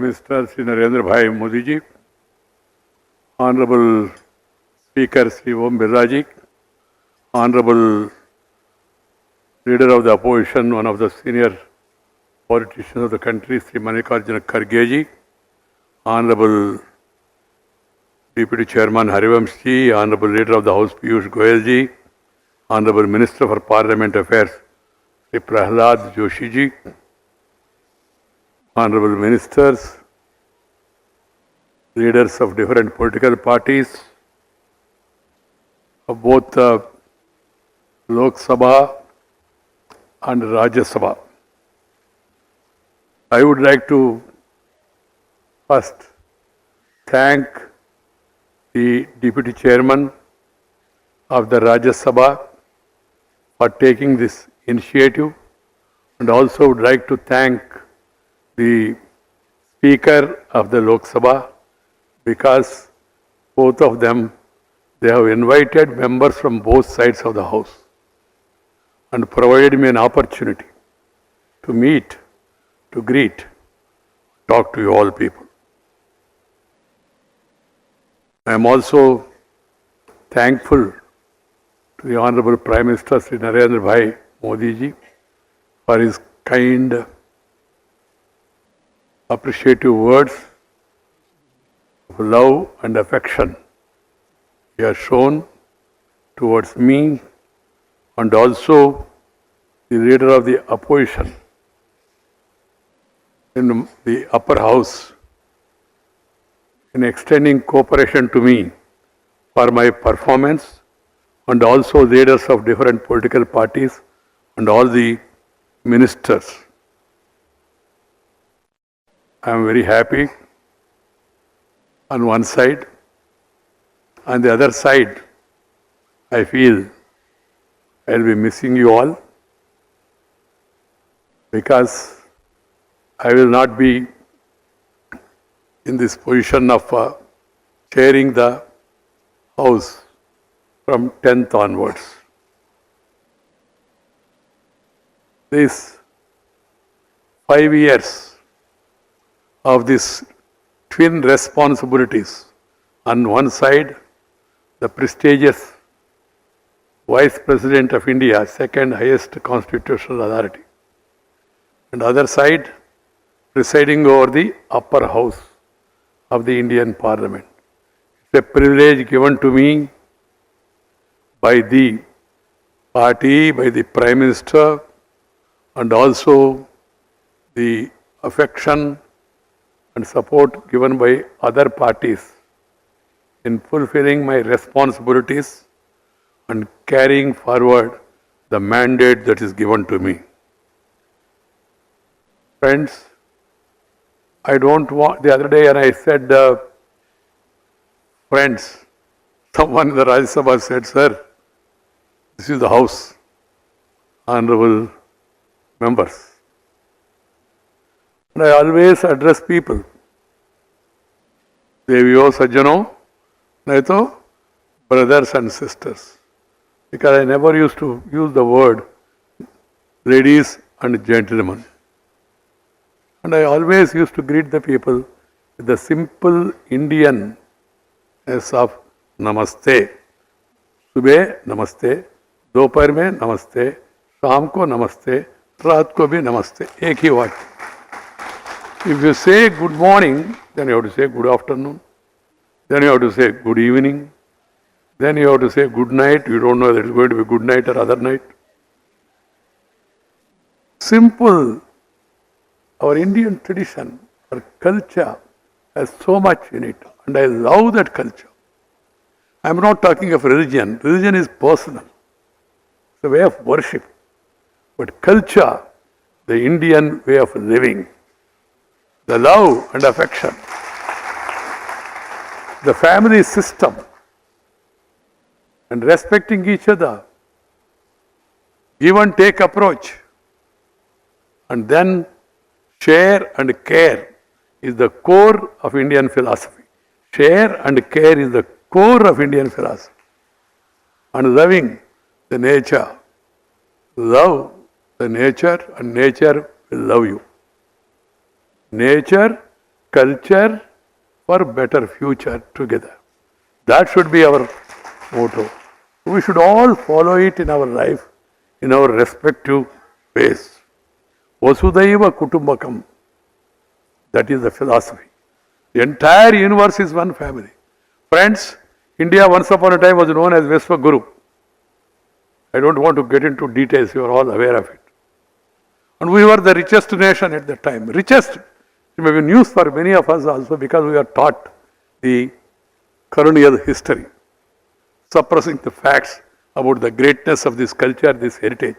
Minister Sri Narendra Bhai Modi ji, Honorable Speaker Sri Om Birla ji, Honorable Leader of the Opposition, one of the senior politicians of the country, Sri Mallikarjuna Kharge ji, Honorable Deputy Chairman Harivansh ji, Honorable Leader of the House Piyush Goyal ji, Honorable Minister for Parliament Affairs Sri Prahlad Joshi ji, Honorable Ministers, leaders of different political parties of both the Lok Sabha and Rajya Sabha. I would like to first thank the Deputy Chairman of the Rajya Sabha for taking this initiative, and also would like to thank the Speaker of the Lok Sabha, because both of them, they have invited members from both sides of the house and provided me an opportunity to meet, to greet, talk to you all people. I am also thankful to the Honorable Prime Minister Sri Narendra Bhai Modi ji for his kind, appreciative words of love and affection he has shown towards me, and also the leader of the opposition in the upper house in extending cooperation to me for my performance, and also leaders of different political parties and all the ministers. I am very happy on one side. On the other side, I feel I will be missing you all, because I will not be in this position of chairing the house from 10th onwards. These 5 years of these twin responsibilities, on one side, the prestigious Vice President of India, second highest constitutional authority, and other side, presiding over the upper house of the Indian Parliament. It's a privilege given to me by the party, by the Prime Minister, and also the affection and support given by other parties in fulfilling my responsibilities and carrying forward the mandate that is given to me. Friends, I don't want, the other day when I said, friends, someone in the Rajya Sabha said, sir, this is the house, honorable members. And I always address people, Deviyo Sajjano, Naito, brothers and sisters, because I never used to use the word ladies and gentlemen. And I always used to greet the people with the simple Indianness of Namaste. Subah Namaste, Dopahar mein Namaste, Shaam ko Namaste, Raat ko bhi Namaste. Ek hi word. If you say good morning, then you have to say good afternoon. Then you have to say good evening. Then you have to say good night. You don't know whether it's going to be good night or other night. Simple. Our Indian tradition, our culture has so much in it, and I love that culture. I am not talking of religion. Religion is personal. It's a way of worship. But culture, the Indian way of living, the love and affection, the family system, and respecting each other, give and take approach, and then share and care is the core of Indian philosophy. Share and care is the core of Indian philosophy. And loving the nature. Love the nature, and nature will love you. Nature culture for better future together. That should be our motto. We should all follow it in our life, in our respective ways. Vasudhaiva Kutumbakam. That is the philosophy. The entire universe is one family. Friends, India once upon a time was known as Vishwaguru. I don't want to get into details, you are all aware of it. And we were the richest nation at that time. Richest. It may be news for many of us also because we are taught the colonial history, suppressing the facts about the greatness of this culture, this heritage,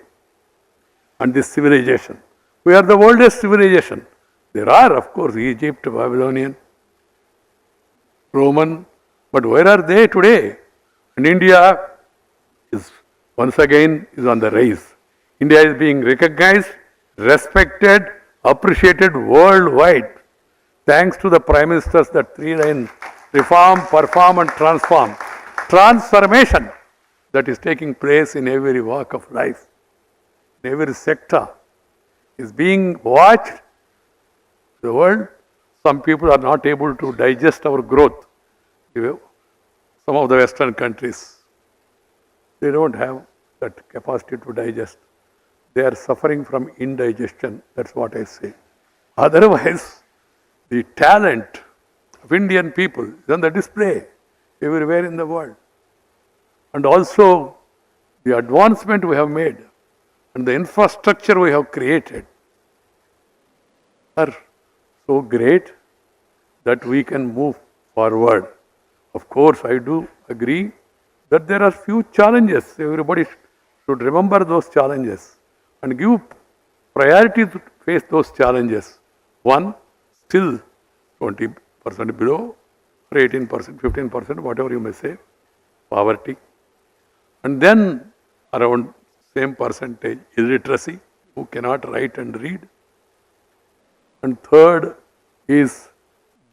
and this civilization. We are the oldest civilization. There are, of course, Egypt, Babylonian, Roman, but where are they today? And India is once again is on the rise. India is being recognized, respected, appreciated worldwide, thanks to the prime ministers that three-line reform, perform and transform. Transformation that is taking place in every walk of life, in every sector, is being watched. The world, some people are not able to digest our growth. Some of the Western countries, they don't have that capacity to digest. They are suffering from indigestion, that's what I say. Otherwise, the talent of Indian people is on the display everywhere in the world. And also, the advancement we have made and the infrastructure we have created are so great that we can move forward. Of course, I do agree that there are few challenges. Everybody should remember those challenges and give priority to face those challenges. One, still 20% below, or 18%, 15%, whatever you may say, poverty. And then around same percentage, illiteracy, who cannot write and read. And third is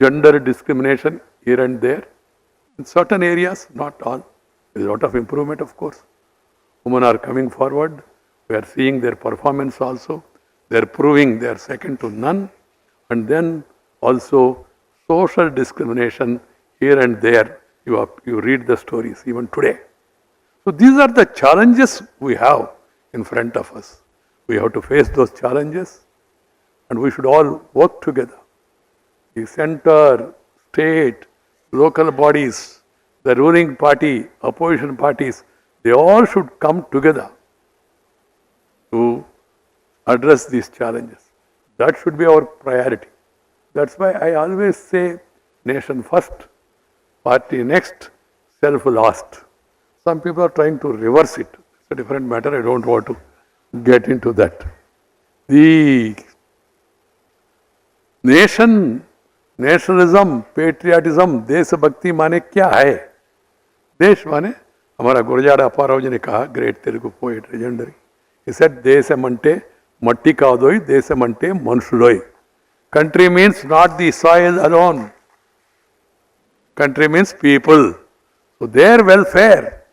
gender discrimination here and there. In certain areas, not all. There is a lot of improvement, of course. Women are coming forward. We are seeing their performance also. They are proving they are second to none. And then also social discrimination here and there. You read the stories even today. So these are the challenges we have in front of us. We have to face those challenges and we should all work together. The center, state, local bodies, the ruling party, opposition parties, they all should come together to address these challenges. That should be our priority. That's why I always say nation first, party next, self last. Some people are trying to reverse it. It's a different matter. I don't want to get into that. The nationalism, patriotism, देशभक्ति माने क्या है? देश माने हमारा गुरजाड़ा अप्पाराव जी ने कहा, great Telugu poet legendary, he said देशमंटे मट्टी कादोई, देशमंटे मनुषुलोई. Country means not the soil alone. Country means people. So their welfare,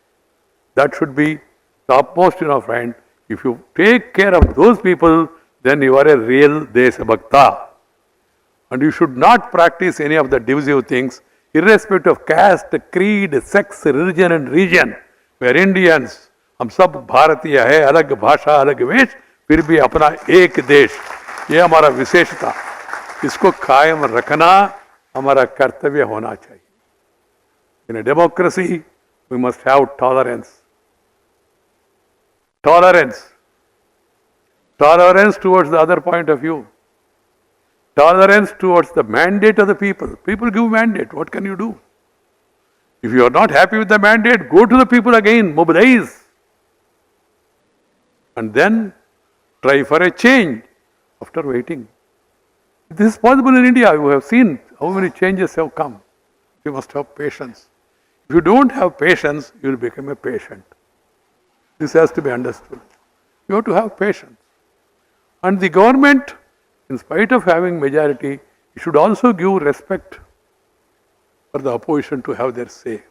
that should be topmost in our mind. If you take care of those people, then you are a real Deshabhakta. And you should not practice any of the divisive things, irrespective of caste, creed, sex, religion and region. We are Indians. हम सब भारतीय है, अलग भाषा, अलग वेश, फिर भी अपना एक देश. ये हमारा विशेषता. इसको कायम रखना हमारा कर्तव्य होना चाहिए. In a democracy, we must have tolerance. Tolerance. Tolerance towards the other point of view. Tolerance towards the mandate of the people. People give mandate. What can you do? If you are not happy with the mandate, go to the people again, mobilize. And then try for a change after waiting. This is possible in India. You have seen how many changes have come. You must have patience. If you don't have patience, you will become a patient. This has to be understood. You have to have patience. And the government, in spite of having majority, should also give respect for the opposition to have their say.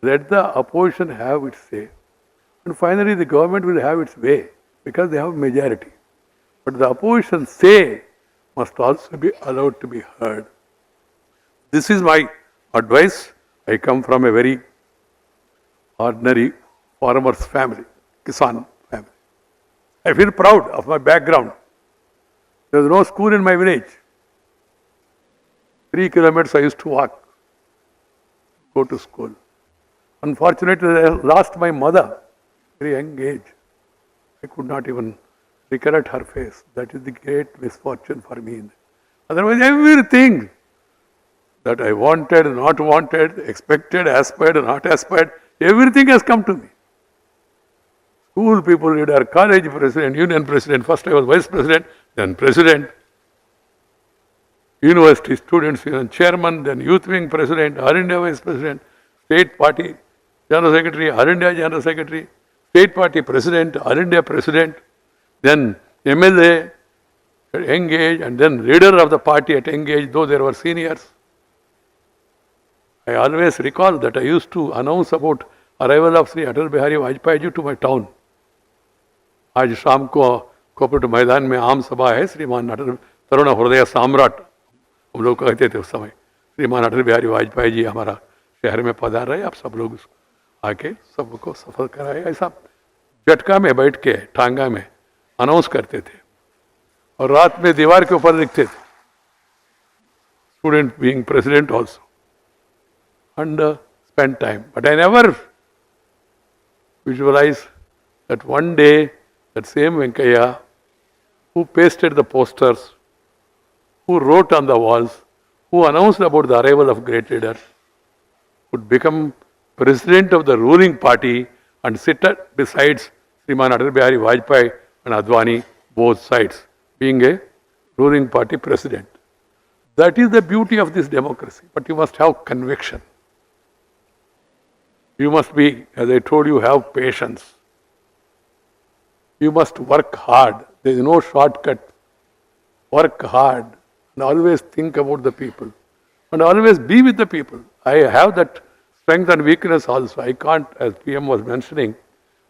Let the opposition have its say. And finally, the government will have its way because they have majority. But the opposition say must also be allowed to be heard. This is my advice. I come from a very ordinary farmer's family, Kisan family. I feel proud of my background. There was no school in my village. 3 kilometers I used to walk, go to school. Unfortunately, I lost my mother very young age. I could not even recollect her face. That is the great misfortune for me. Otherwise, everything that I wanted, not wanted, expected, aspired, not aspired, everything has come to me. School people leader, college president, union president, first I was vice president, then president, university students union chairman, then youth wing president, All India vice president, state party general secretary, All India general secretary, state party president, All India president, then MLA at young age, and then leader of the party at young age, though there were seniors. I always recall that I used to announce about arrival of Sri Atal Bihari Vajpayee ji to my town. आज शाम को cooperate मैदान में आम सभा है, श्रीमान अटल तरुण हृदय सम्राट हम लोग कहते थे उस समय, श्रीमान अटल बिहारी वाजपेयी जी हमारा शहर में पधार रहे, आप सब लोग आके सबको सफल कराए। ऐसा झटका में बैठ के टांगा में अनाउंस करते थे और रात में दीवार के ऊपर लिखते थे, student being president also, and spend time. But I never visualized that one day that same Venkaiah who pasted the posters, who wrote on the walls, who announced about the arrival of great leaders, would become president of the ruling party and sit beside Sriman Atal Bihari Vajpayee and Advani, both sides, being a ruling party president. That is the beauty of this democracy. But you must have conviction. You must be, as I told you, have patience. You must work hard. There is no shortcut. Work hard and always think about the people and always be with the people. I have that strength and weakness also. I can't, as PM was mentioning,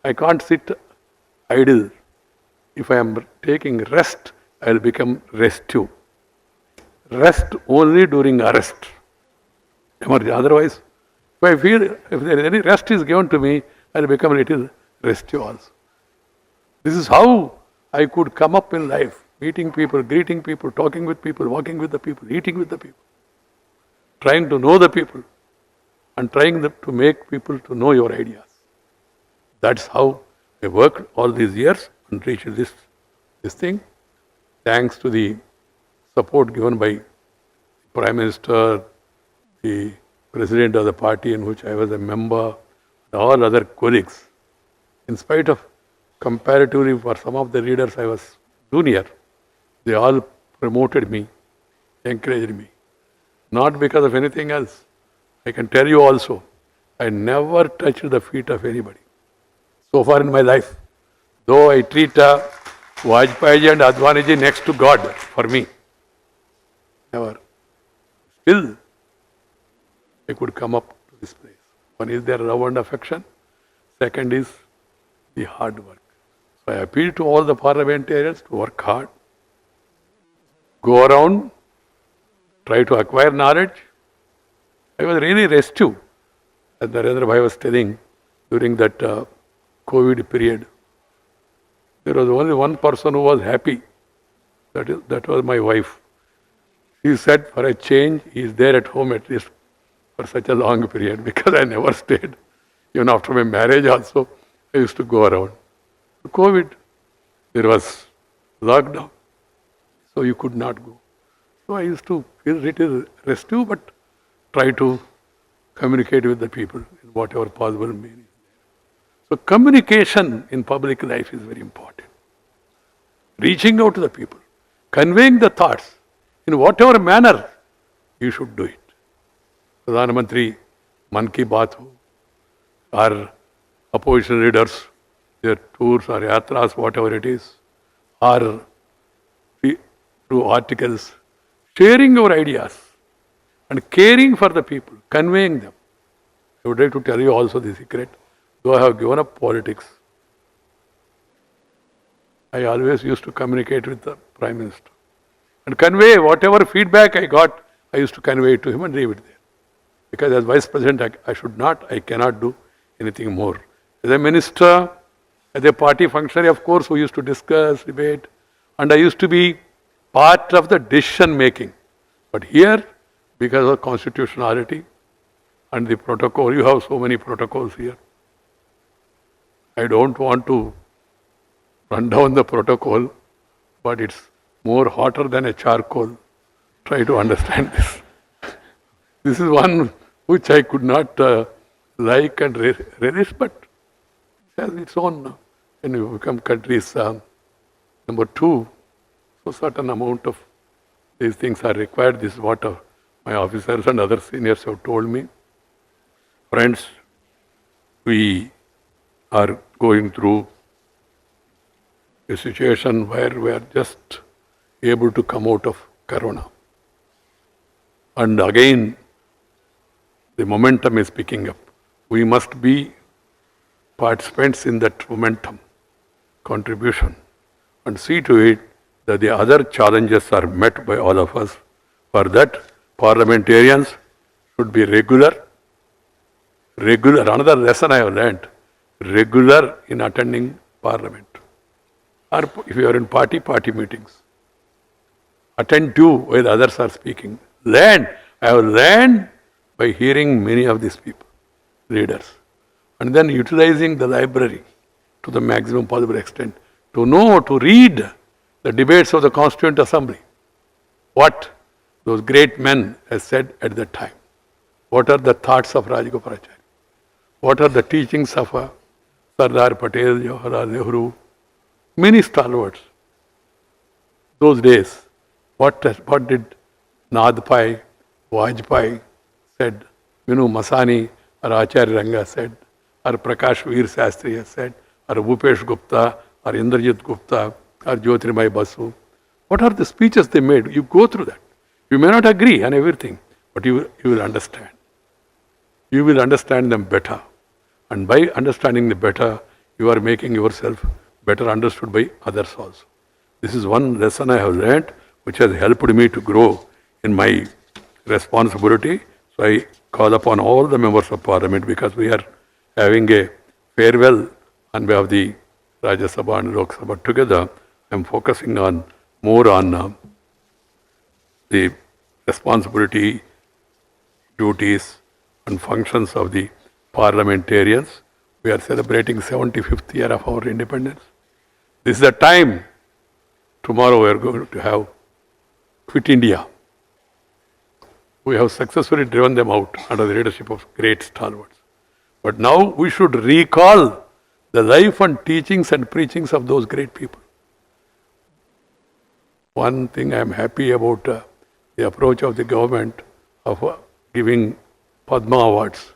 I can't sit idle. If I am taking rest, I will become restive. Rest only during arrest. Otherwise, if I feel if there is any rest is given to me, I will become a little restive also. This is how I could come up in life, meeting people, greeting people, talking with people, walking with the people, eating with the people, trying to know the people and trying to make people to know your ideas. That's how I worked all these years and reached this thing. Thanks to the support given by Prime Minister, the President of the party in which I was a member, and all other colleagues. In spite of comparatively for some of the leaders I was junior, they all promoted me, encouraged me. Not because of anything else. I can tell you also, I never touched the feet of anybody. So far in my life, though I treat Vajpayee and Advaniji next to God for me. Never. Still, I could come up to this place. One is their love and affection. Second is the hard work. So I appeal to all the parliamentarians to work hard, go around, try to acquire knowledge. I was really restive, as Narendra Bhai was telling, during that COVID period. There was only one person who was happy. That was my wife. She said, for a change, he is there at home at least for such a long period, because I never stayed. Even after my marriage also, I used to go around. COVID, there was lockdown, so you could not go. So I used to feel little restive, but try to communicate with the people in whatever possible means. So communication in public life is very important. Reaching out to the people, conveying the thoughts in whatever manner you should do it. Pradhan Mantri, Man Ki Baat ho, or opposition leaders, their tours or yatras, whatever it is, or through articles, sharing your ideas and caring for the people, conveying them. I would like to tell you also the secret. Though I have given up politics, I always used to communicate with the Prime Minister and convey whatever feedback I got I used to convey it to him and leave it there. Because as Vice President, I cannot do anything more. As a minister, as a party functionary, of course, we used to discuss, debate, and I used to be part of the decision making. But here, because of constitutionality and the protocol, you have so many protocols here. I don't want to run down the protocol, but it's more hotter than a charcoal. Try to understand this. This is one which I could not like and relish, but it has its own. When you become countries number 2, so certain amount of these things are required. This is what my officers and other seniors have told me. Friends, we are going through a situation where we are just able to come out of Corona. And again, the momentum is picking up. We must be participants in that momentum, contribution, and see to it that the other challenges are met by all of us. For that, parliamentarians should be regular. Another lesson I have learned, regular in attending parliament. Or if you are in party meetings, attend to where others are speaking. Learn. I have learned by hearing many of these people, leaders, and then utilizing the library to the maximum possible extent to know, to read the debates of the Constituent Assembly. What those great men have said at that time. What are the thoughts of Rajagopalachari? What are the teachings of Sardar Patel, Jawaharlal Nehru? Many stalwarts. Those days, what did Nadpai, Vajpayee said, Masani or Acharya Ranga said, or Prakash Veer Sastri has said, or Bhupesh Gupta, or Indrajit Gupta, or Jyotirmay Basu. What are the speeches they made? You go through that. You may not agree on everything, but you will understand. You will understand them better. And by understanding them better, you are making yourself better understood by others also. This is one lesson I have learned, which has helped me to grow in my responsibility. So I call upon all the members of Parliament, because we are having a farewell on behalf of the Rajya Sabha and Lok Sabha together. I am focusing more on the responsibility, duties and functions of the parliamentarians. We are celebrating 75th year of our independence. This is the time. Tomorrow we are going to have Quit India. We have successfully driven them out under the leadership of great stalwarts. But now we should recall the life and teachings and preachings of those great people. One thing I am happy about the approach of the government of giving Padma Awards,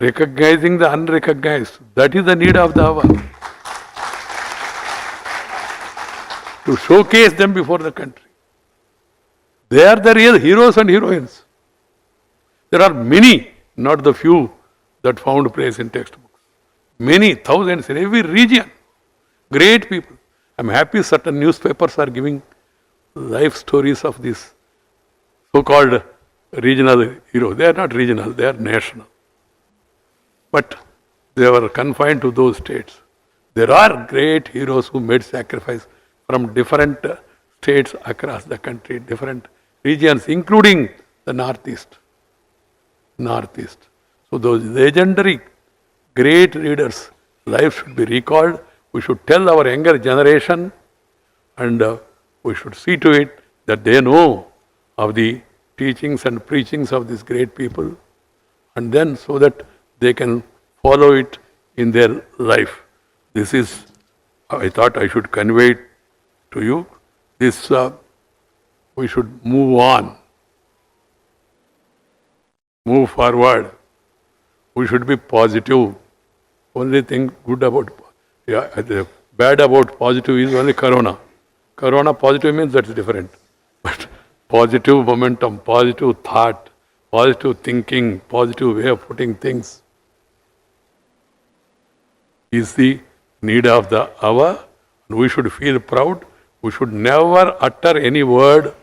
recognizing the unrecognized. That is the need of the hour. To showcase them before the country. They are the real heroes and heroines. There are many, not the few, that found place in textbooks. Many, thousands in every region. Great people. I am happy certain newspapers are giving life stories of these so-called regional heroes. They are not regional, they are national. But they were confined to those states. There are great heroes who made sacrifice from different states across the country, different regions, including the Northeast. So those legendary great leaders' lives should be recalled. We should tell our younger generation, and we should see to it that they know of the teachings and preachings of these great people, and then so that they can follow it in their life. This is, I thought I should convey it to you. This, we should move on, move forward. We should be positive. Only thing good about, the bad about positive is only Corona. Corona positive means that's different. But positive momentum, positive thought, positive thinking, positive way of putting things is the need of the hour. We should feel proud. We should never utter any word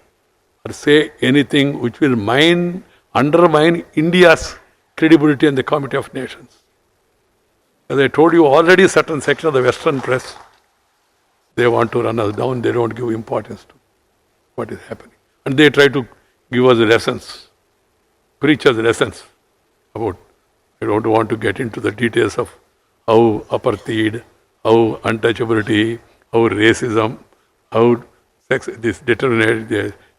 or say anything which will undermine India's credibility in the Committee of Nations. As I told you, already certain section of the Western press, they want to run us down, they don't give importance to what is happening. And they try to give us lessons, preach us lessons about, I don't want to get into the details of how apartheid, how untouchability, how racism, how sex,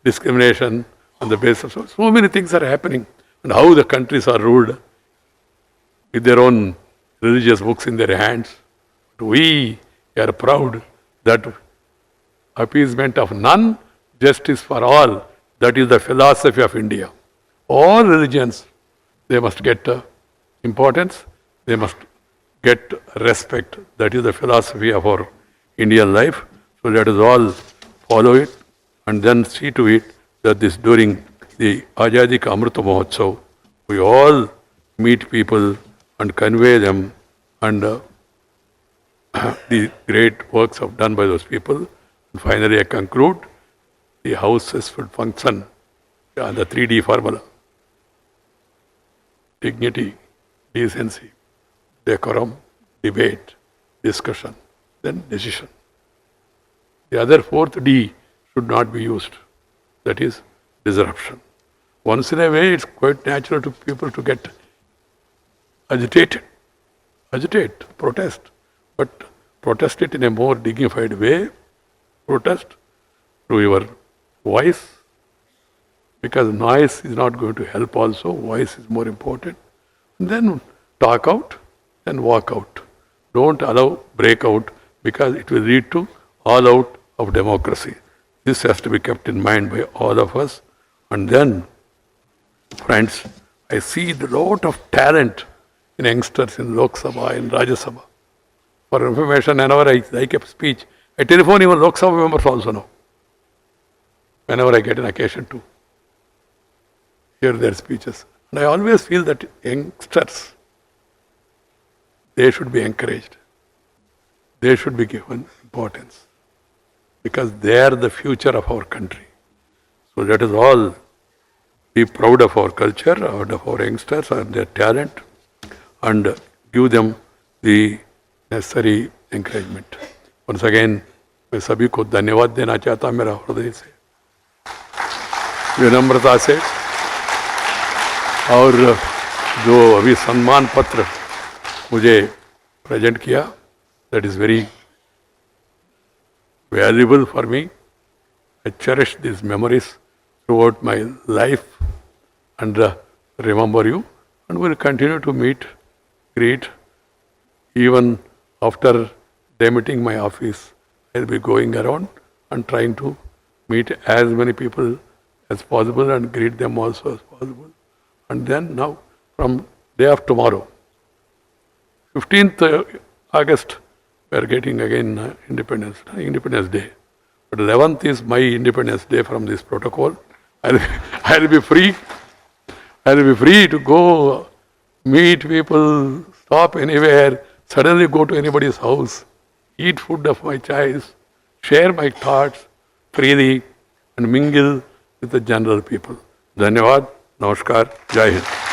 discrimination on the basis of so many things are happening, and how the countries are ruled with their own religious books in their hands. But we are proud that appeasement of none, justice for all, that is the philosophy of India. All religions, they must get importance, they must get respect. That is the philosophy of our Indian life. So let us all follow it and then see to it that this during the Azadi Ka Amrita Mahotsav, we all meet people and convey them and the great works of done by those people. And finally I conclude, the houses should function on the 3D formula. Dignity, decency, decorum, debate, discussion, then decision. The other fourth D should not be used. That is disruption. Once in a way, it's quite natural to people to get agitated, protest, but protest it in a more dignified way. Protest through your voice, because noise is not going to help also. Voice is more important. And then talk out, then walk out. Don't allow breakout, because it will lead to all out of democracy. This has to be kept in mind by all of us. And then, friends, I see a lot of talent in youngsters in Lok Sabha, in Rajya Sabha. For information, whenever I like a speech, I telephone even Lok Sabha members also now. Whenever I get an occasion to hear their speeches. And I always feel that youngsters, they should be encouraged. They should be given importance, because they are the future of our country. So let us all be proud of our culture, of our youngsters and their talent, and give them the necessary encouragement. Once again, मैं सभी को धन्यवाद देना चाहता हूँ मेरा हृदय से, विनम्रता से। और जो अभी सम्मान पत्र मुझे प्रेजेंट किया, that is very valuable for me. I cherish these memories throughout my life and remember you, and will continue to meet, greet. Even after demitting my office, I'll be going around and trying to meet as many people as possible and greet them also as possible. And then now, from day of tomorrow, 15th August, we are getting again Independence Day. But 11th is my Independence Day from this protocol. I'll be free. I'll be free to go meet people, stop anywhere, suddenly go to anybody's house, eat food of my choice, share my thoughts freely and mingle with the general people. Dhanyavad, Namaskar, Jai Hind.